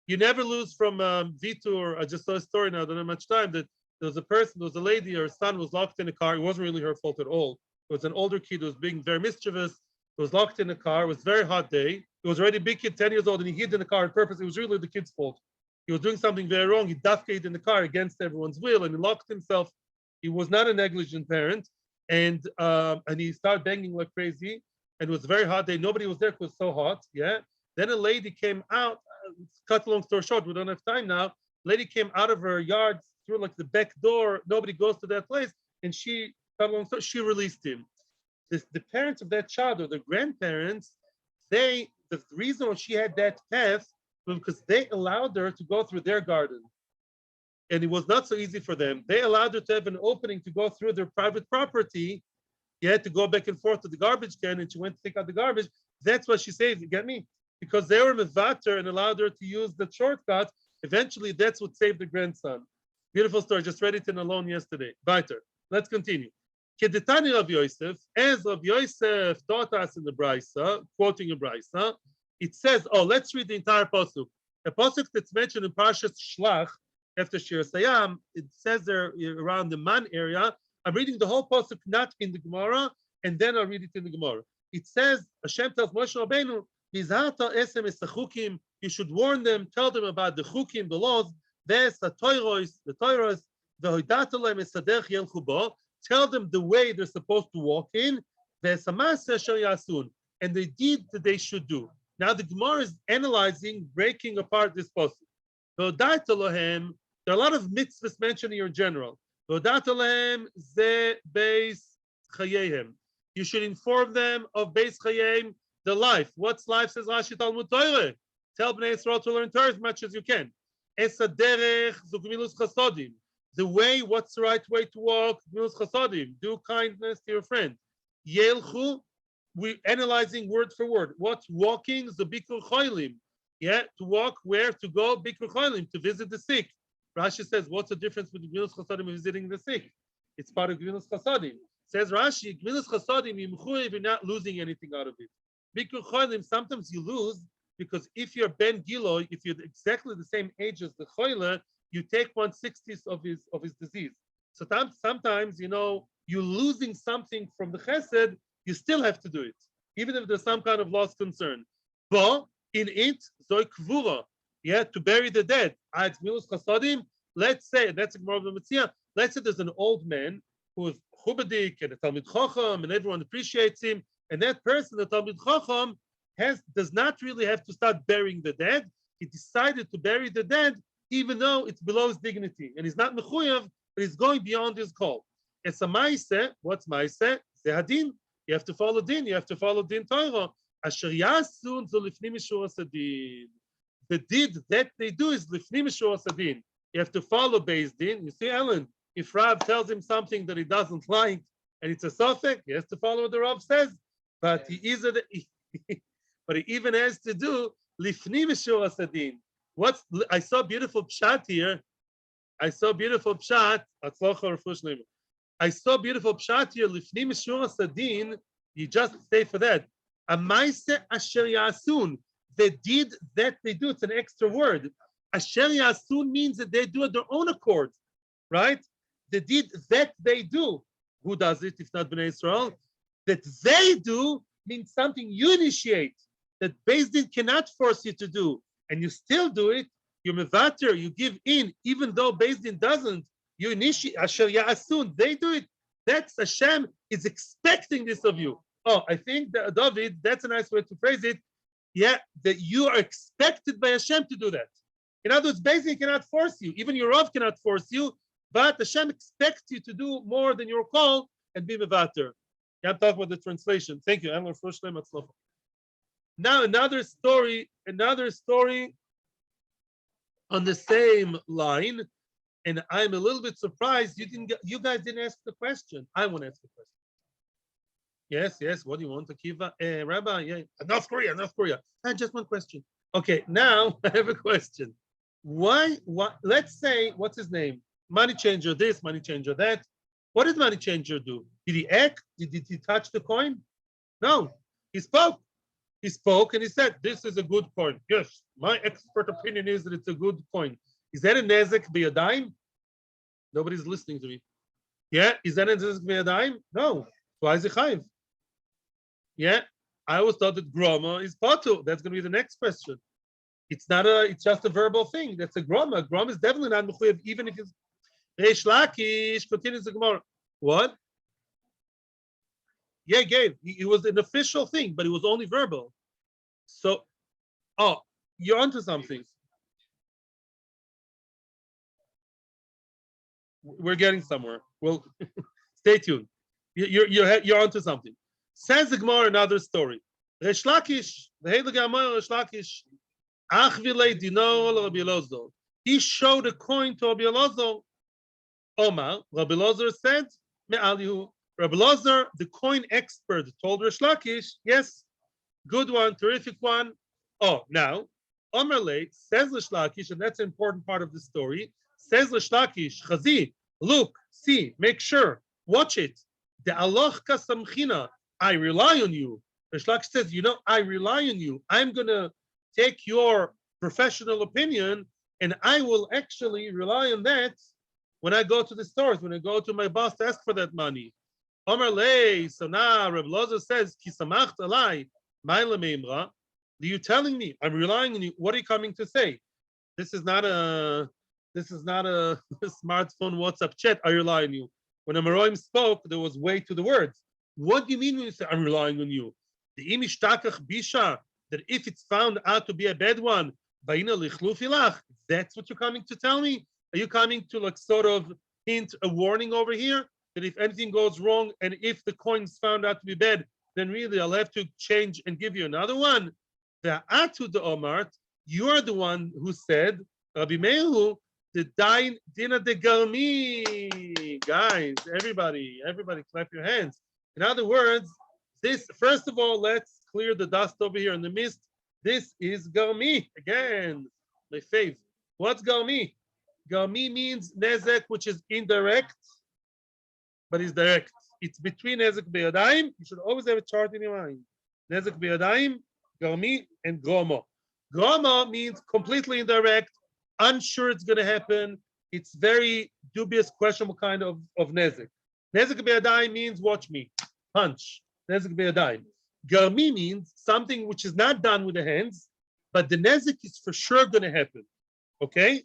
you never lose from Vitor. I just saw a story now. I don't have much time. That there was a lady. Her son was locked in a car. It wasn't really her fault at all. It was an older kid who was being very mischievous. He was locked in a car. It was a very hot day. He was already a big kid, 10 years old, and he hid in the car on purpose. It was really the kid's fault. He was doing something very wrong. He dafked in the car against everyone's will, and he locked himself. He was not a negligent parent, and he started banging like crazy. And it was a very hot day. Nobody was there because it was so hot. Yeah. Then a lady came out. Cut a long story short, we don't have time now. Lady came out of her yard through like the back door. Nobody goes to that place, and she released him. The parents of that child, or the grandparents, the reason why she had that path, because they allowed her to go through their garden. And it was not so easy for them. They allowed her to have an opening to go through their private property. You had to go back and forth to the garbage can, and she went to take out the garbage. That's what she said, you get me? Because they were mevater and allowed her to use the shortcut. Eventually, that's what saved the grandson. Beautiful story. Just read it in Alone yesterday. Weiter. Let's continue. Kedetani Rav Yosef, as Rav Yosef taught us in the Brisa, quoting a Brisa, it says, let's read the entire pasuk. The pasuk that's mentioned in Parshas Shlach, after Shir Sayam, it says there around the Man area. I'm reading the whole pasuk, not in the Gemara, and then I'll read it in the Gemara. It says, Hashem tells Moshe Rabbeinu, you should warn them, tell them about the chukim, the laws, the Torahs, Tell them the way they're supposed to walk in, and the deed that they should do. Now the Gemara is analyzing, breaking apart this pasuk. There are a lot of mitzvahs mentioned here in general. You should inform them of Beis Chayim, the life. What's life, says Rashi Talmud Torah? Tell Bnei Yisrael to learn Torah as much as you can. The way, what's the right way to walk? Do kindness to your friend. Yelchu, we're analyzing word for word. What's walking? The Bikur Cholim. Yeah, to walk where? To go Bikur Cholim, to visit the sick. Rashi says, what's the difference between Gmilas Chasadim and visiting the sick? It's part of Gmilas Chasadim. Says Rashi, Gmilas Chasadim, you're not losing anything out of it. Bikur Cholim, sometimes you lose because if you're Ben Giloy, if you're exactly the same age as the Choyle, you take 1/60th of his disease. So sometimes, you're losing something from the Chesed, you still have to do it, even if there's some kind of lost concern. But in it, Zoi Kvura, to bury the dead. Let's say, that's a Gemara of the Metzia, let's say there's an old man who is Chubadik and a Talmid Chacham, and everyone appreciates him, and that person, the Talmid Chacham, does not really have to start burying the dead. He decided to bury the dead even though it's below his dignity, and he's not mechuyev, but he's going beyond his call. It's a ma'aseh. What's ma'aseh? It's hadin. You have to follow din. You have to follow din Torah. Asher yasun zo lifnim mishuras hadin. The did that they do is lifnim mishuras hadin. You have to follow Beis Din. You see, Ellen, if Rav tells him something that he doesn't like, and it's a sofek, he has to follow what the Rav says. But he even has to do lifnim mishuras hadin. I saw beautiful pshat here. I saw beautiful pshat here. Lifnim mishuras hadin. You just say for that. Amaise asher yasun. The deed that they do. It's an extra word. Asher yasun means that they do at their own accord, right? The deed that they do. Who does it if not Bnei Israel? That they do means something you initiate. That Beis Din cannot force you to do. And you still do it, you're mevater, you give in, even though Beis Din doesn't, you initiate, Asher Ya'asun, they do it. That's Hashem is expecting this of you. Oh, I think that, David, that's a nice way to phrase it. Yeah, that you are expected by Hashem to do that. In other words, Beis Din cannot force you, even your Rav cannot force you, but Hashem expects you to do more than your call and be mevater. Yeah, I'm talking about the translation. Thank you. Now another story on the same line, and I'm a little bit surprised you guys didn't ask the question. I want to ask the question. Yes. What do you want, Akiva? Rabbi, yeah. North Korea. Just one question. Okay, now I have a question. Why? Let's say, what's his name? Money changer this, money changer that. What did money changer do? Did he act? Did he touch the coin? No, he spoke. He spoke and he said, this is a good coin. Yes, my expert opinion is that it's a good coin. Is that a nezek be a dime? Nobody's listening to me. Yeah, is that a nezek be a dime? No. Why is it chayiv? Yeah, I always thought that groma is patu. That's going to be the next question. It's just a verbal thing. That's a groma. Groma is definitely not mechuyev, even if it's Reish Lakish continues the Gemara. What? Yeah, Gabe. It was an official thing, but it was only verbal. So, you're onto something. We're getting somewhere. Well, stay tuned. You're onto something. Says the Gemara another story. Reish Lakish, the Heilige Amor Reish Lakish, Ach vilei dino Rabbi Elazar. He showed a coin to Rabbi Elazar. Omar, Rabbi Elazar said, Me'alihu. Rabbi Elazar, the coin expert, told Reish Lakish, yes, good one, terrific one. Oh, now, Omar Leit says Reish Lakish, and that's an important part of the story, says Reish Lakish, Chazi, look, see, make sure, watch it. The Aloch kasamchina, I rely on you. Reish Lakish says, I rely on you. I'm going to take your professional opinion, and I will actually rely on that when I go to the stores, when I go to my boss to ask for that money. Omar Lei, so now Rabbi Elazar says, Ki samacht alai, ma'ila meimra. You're telling me, I'm relying on you. What are you coming to say? This is not This is not a smartphone WhatsApp chat. I rely on you. When Amaroim spoke, there was weight to the words. What do you mean when you say I'm relying on you? The imish takach bisha, that if it's found out to be a bad one, that's what you're coming to tell me? Are you coming to like sort of hint a warning over here that if anything goes wrong and if the coin's found out to be bad, then really I'll have to change and give you another one? The atu de omart, you're the one who said, Rabbi Meir, the dain dina de garmi. Guys, everybody clap your hands. In other words, this, first of all, let's clear the dust over here in the mist. This is garmi. Again, my fave. What's garmi? Garmi means nezek, which is indirect, but is direct. It's between nezek beyadayim. You should always have a chart in your mind. Nezek beyadayim, garmi, and gromo. Gromo means completely indirect, unsure it's going to happen. It's very dubious, questionable kind of nezek. Nezek beyadayim means watch me, punch. Nezek beyadayim. Garmi means something which is not done with the hands, but the nezek is for sure going to happen. Okay?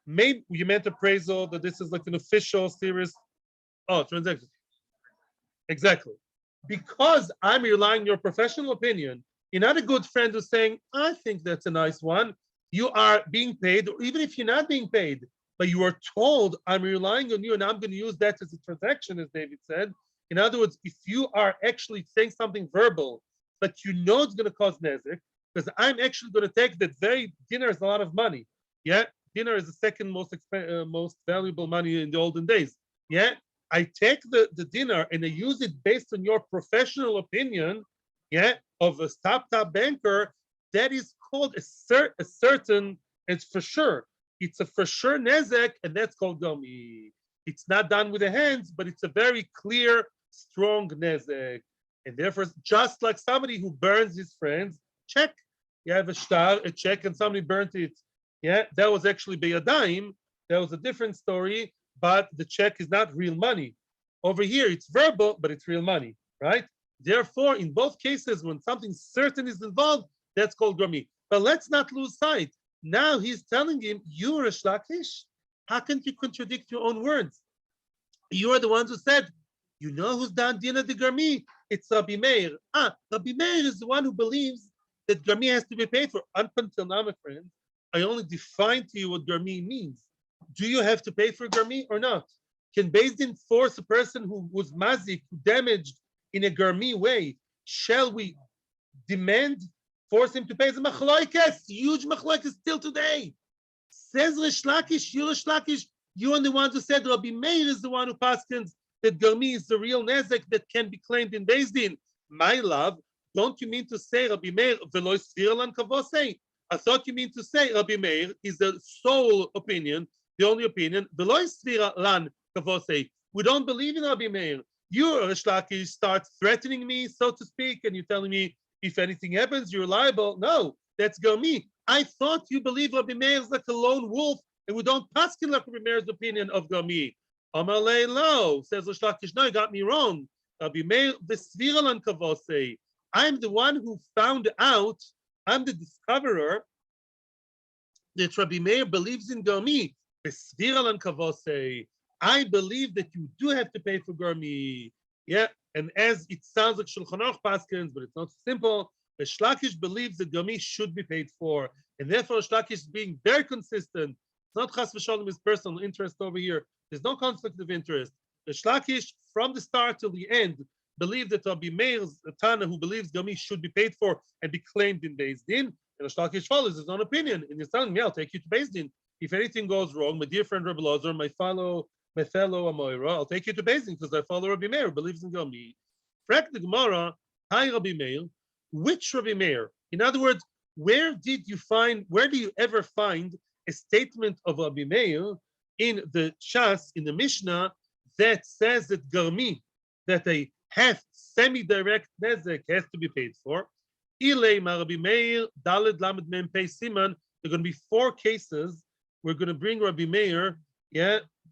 Maybe you meant appraisal, that this is like an official, serious, transaction. Exactly. Because I'm relying on your professional opinion, you're not a good friend who's saying, I think that's a nice one. You are being paid, or even if you're not being paid, but you are told, I'm relying on you and I'm going to use that as a transaction, as David said. In other words, if you are actually saying something verbal, but you know it's going to cause nezek, because I'm actually going to take that very dinner is a lot of money. Yeah, dinner is the second most valuable money in the olden days. Yeah, I take the dinner and I use it based on your professional opinion. Yeah, of a top banker. That is called a certain. It's for sure. It's a for sure nezek, and that's called gomi. It's not done with the hands, but it's a very clear, strong nezek. And therefore, just like somebody who burns his friends, check. You have a check, and somebody burnt it. Yeah, that was actually beyadayim. That was a different story, but the check is not real money. Over here, it's verbal, but it's real money, right? Therefore, in both cases, when something certain is involved, that's called gomi. But let's not lose sight. Now he's telling him, you're a shlakish. How can you contradict your own words? You are the ones who said, you know who's done dina de garmi? It's Rabbi Meir. Rabbi Meir is the one who believes that garmi has to be paid for. Up until now, my friend, I only defined to you what garmi means. Do you have to pay for garmi or not? Can Beis Din force a person who was mazik, who damaged in a garmi way? Shall we force him to pay? The machloikas, huge machloikas still today. Says Rish Lakish, you're Rish Lakish. You're the ones who said Rabbi Meir is the one who paskins that garmi is the real nezek that can be claimed in Beis Din. My love, don't you mean to say Rabbi Meir v'lo svira lan kavosei? I thought you mean to say Rabbi Meir is the sole opinion, the only opinion. V'lo svira lan kavosei. We don't believe in Rabbi Meir. You, Rish Lakish, start threatening me, so to speak, and you're telling me if anything happens, you're liable. No, that's garmi. I thought you believe Rabbi Meir is like a lone wolf, and we don't paskin like Rabbi Meir's opinion of garmi. Amar lo, says Rish Lakish, no, you got me wrong. Rabbi Meir, the svira lan kavosei. I'm the one who found out, I'm the discoverer, that Rabbi Meir believes in garmi. The svira lan kavosei. I believe that you do have to pay for garmi. Yeah, and as it sounds like Shulchan Aruch paskins, but it's not so simple. Rish Lakish believes that garmi should be paid for, and therefore Rish Lakish is being very consistent. It's not chas v'shalom his personal interest over here. There's no conflict of interest. Rish Lakish, from the start till the end, believed that Rabbi Meir's Tana, who believes garmi should be paid for and be claimed in Beis Din, and Rish Lakish follows his own opinion. And he's telling me, I'll take you to Beis Din. If anything goes wrong, my dear friend Rabbi Lazar, my fellow Amoira, I'll take you to Beis Din because I follow Rabbi Meir, who believes in garmi. Frak the Gemara, hi Rabbi Meir, which Rabbi Meir? In other words, where do you ever find a statement of Rabbi Meir in the Shas, in the Mishnah, that says that garmi, that a half semi-direct nezek has to be paid for? Ilay Rabbi Meir, Daled Lamed Mem Pei Siman. There are going to be 4 cases. We're going to bring Rabbi Meir,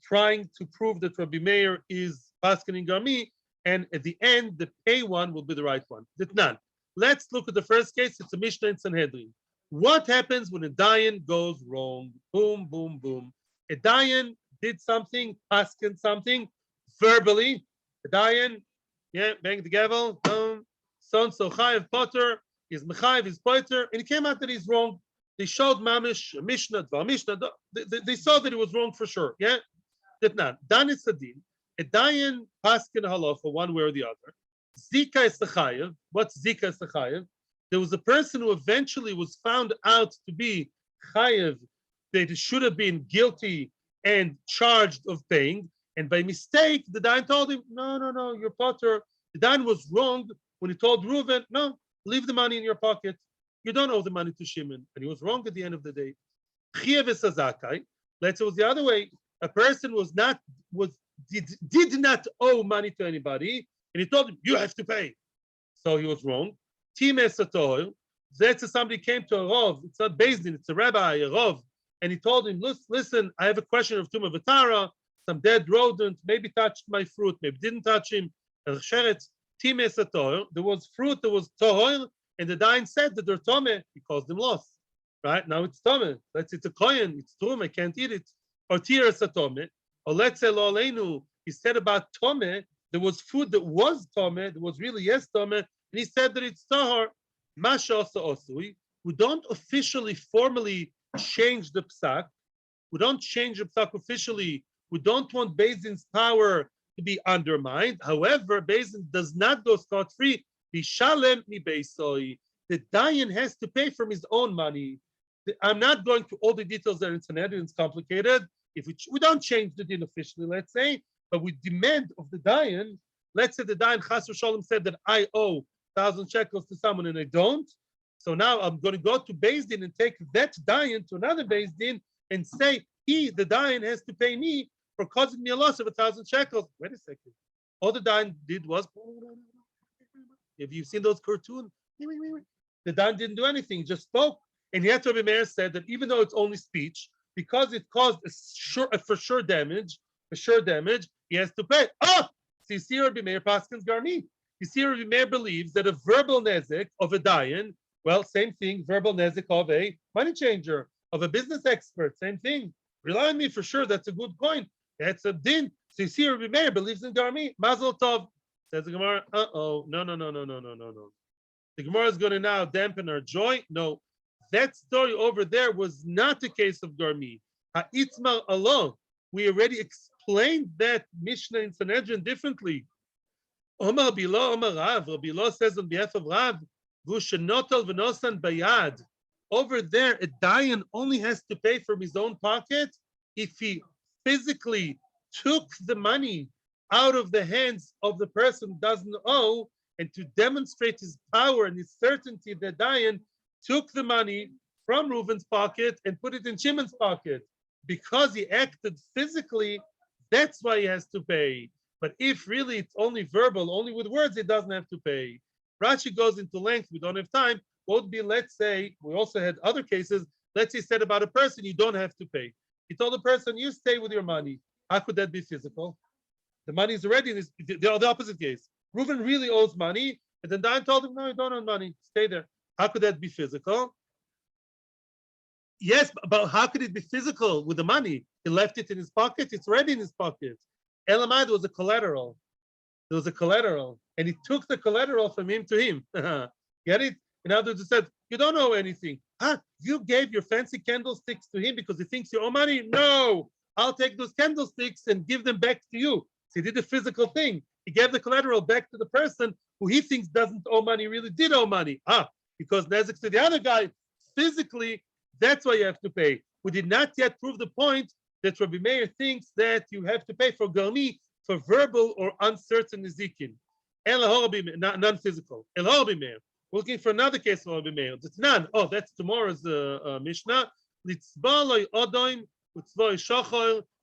trying to prove that Rabbi Meir is paskening garmi, and at the end, the pay one will be the right one. None. Let's look at the first case. It's a Mishnah in Sanhedrin. What happens when a dayan goes wrong? Boom, boom, boom. A dayan did something, asking something verbally. A dayan, bang the gavel, so chayev potter, he's mechayev, he's potter, and it came out that he's wrong. They showed mamish, mishnah, they saw that it was wrong for sure. Yeah, that not. Dan is adin. A dayan paskin halacha one way or the other. Zika is the chayev. What's zika is the chayev? There was a person who eventually was found out to be chayev, that he should have been guilty and charged of paying, and by mistake, the dayan told him, no, your potter. The dayan was wrong when he told Reuven, no, leave the money in your pocket. You don't owe the money to Shimon, and he was wrong at the end of the day. Chiyuv is zakai. Let's say it was the other way. A person did not owe money to anybody, and he told him, you have to pay. So he was wrong. That's somebody came to a Rav. It's not Beis Din, it's a rabbi, a Rav. And he told him, listen, I have a question of Tumah V'Tara, some dead rodent, maybe touched my fruit, maybe didn't touch him. There was fruit that was tohor, and the dayan said that they're tomeh. He caused them loss. Right? Now it's tomeh. Let's say it's a kohen, it's truma, can't eat it. Or tira satomeh. Or let's say lo aleinu, he said about tomeh, there was food that was tomeh, that was really yes tomeh, and he said that it's tahor. Masha also osui. We don't officially, formally change the psak. We don't change the psak officially. We don't want Beis Din's power to be undermined. However, Beis Din does not go scot-free. Bishalem mi beisoi. The dayan has to pay from his own money. I'm not going to all the details there in Sanhedrin. It's complicated. If we don't change the din officially, let's say, but we demand of the dayan. Let's say the dayan Chas v'Sholom said that I owe 1,000 shekels to someone and I don't. So now I'm going to go to Beis Din and take that dayan to another Beis Din and say the dayan, has to pay me for causing me a loss of 1,000 shekels. Wait a second. All the dayan did was, have you seen those cartoons? The dayan didn't do anything, he just spoke. And yet Rabbi Meir said that even though it's only speech, because it caused a for sure damage, he has to pay. So you see Rabbi Meir Paskins Garmi. You see Rabbi Meir believes that a verbal nezek of a dayan, well, same thing, verbal nezek of a money changer, of a business expert, same thing. Rely on me for sure, that's a good coin. That's a din. So you see Rabbi Meir believes in Garmi. Mazel tov. Says the Gemara, no. The Gemara is going to now dampen our joy. No, that story over there was not the case of Garmi. Ha'itzmar alone. We already explained that Mishnah in Sanhedrin differently. Omar Bilo, Omar Rav. Rabbi Lo says on behalf of Rav, V'shenotol v'nosan bayad. Over there, a dayan only has to pay from his own pocket if he physically took the money out of the hands of the person who doesn't owe, and to demonstrate his power and his certainty, the dayan took the money from Reuven's pocket and put it in Shimon's pocket. Because he acted physically, that's why he has to pay. But if really it's only verbal, only with words, he doesn't have to pay. Rashi goes into length, we don't have time. What would be, let's say, we also had other cases, let's say said about a person, you don't have to pay. He told the person, you stay with your money. How could that be physical? The money is already in this, the opposite case. Reuven really owes money, and then Dan told him, no, you don't owe money, stay there. How could that be physical? Yes, but how could it be physical with the money? He left it in his pocket, it's already in his pocket. Elamai, there was a collateral. There was a collateral, and he took the collateral from him to him. Get it? In other words, he said, you don't owe anything. You gave your fancy candlesticks to him because he thinks you owe money? No, I'll take those candlesticks and give them back to you. So he did a physical thing. He gave the collateral back to the person who he thinks doesn't owe money, really did owe money. Because Nezek to the other guy, physically, that's why you have to pay. We did not yet prove the point that Rabbi Meir thinks that you have to pay for Garmi for verbal or uncertain Nezikin. Non-physical. We're looking for another case of Rabbi Meir. It's none. That's tomorrow's Mishnah.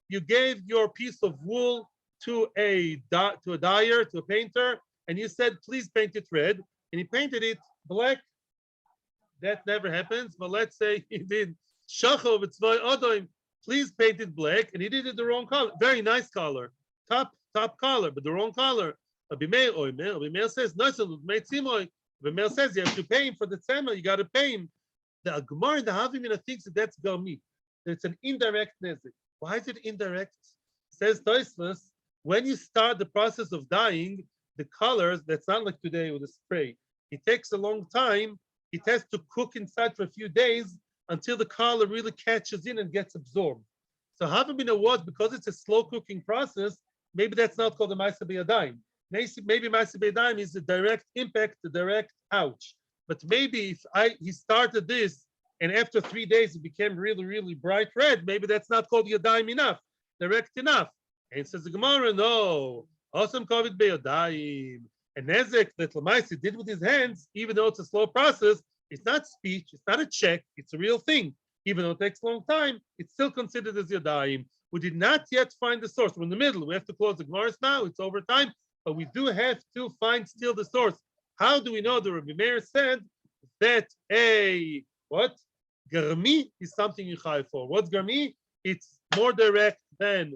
You gave your piece of wool to a dyer, to a painter, and you said, please paint it red. And he painted it black. That never happens, but let's say he did. Please paint it black, and he did it the wrong color. Very nice color. Top color, but the wrong color. Rabbi Meir says, no, Rabbi Meir says you have to pay him for the tzema, you got to pay him. The Gemara and the Havimina thinks that that's Garmi. That it's an indirect nezek. Why is it indirect? Says Tosfos, when you start the process of dyeing, the colors, that's not like today with a spray. It takes a long time. It has to cook inside for a few days until the color really catches in and gets absorbed. So having been a what, because it's a slow cooking process, maybe that's not called a Maisa B'Yadayim. Maybe Maisa B'Yadayim is the direct impact, the direct ouch. But maybe if he started this and after 3 days it became really, really bright red, maybe that's not called Yadayim enough, direct enough. And says the Gemara, no, awesome Kovid B'Yadayim. And Nezek that Lamaisi did with his hands, even though it's a slow process, it's not speech, it's not a check, it's a real thing. Even though it takes a long time, it's still considered as Yadayim. We did not yet find the source. We're in the middle. We have to close the Gemara now. It's over time. But we do have to find still the source. How do we know the Rabbi Meir said that a what? Garmi is something you chai for. What's Garmi? It's more direct than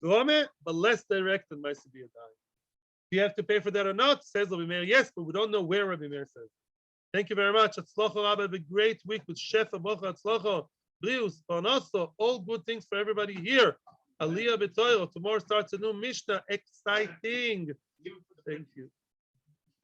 Gome, but less direct than Maisa B'Yadayim. Do you have to pay for that or not? Says Rabbi Meir, yes, but we don't know where Rabbi Meir says. Thank you very much. Atzlocho Rabbi, have a great week with Shefa, Bocha, Atzlocho, Brius, Parnaso, all good things for everybody here. Aliyah B'Toiro. Tomorrow starts a new Mishnah. Exciting. Thank you.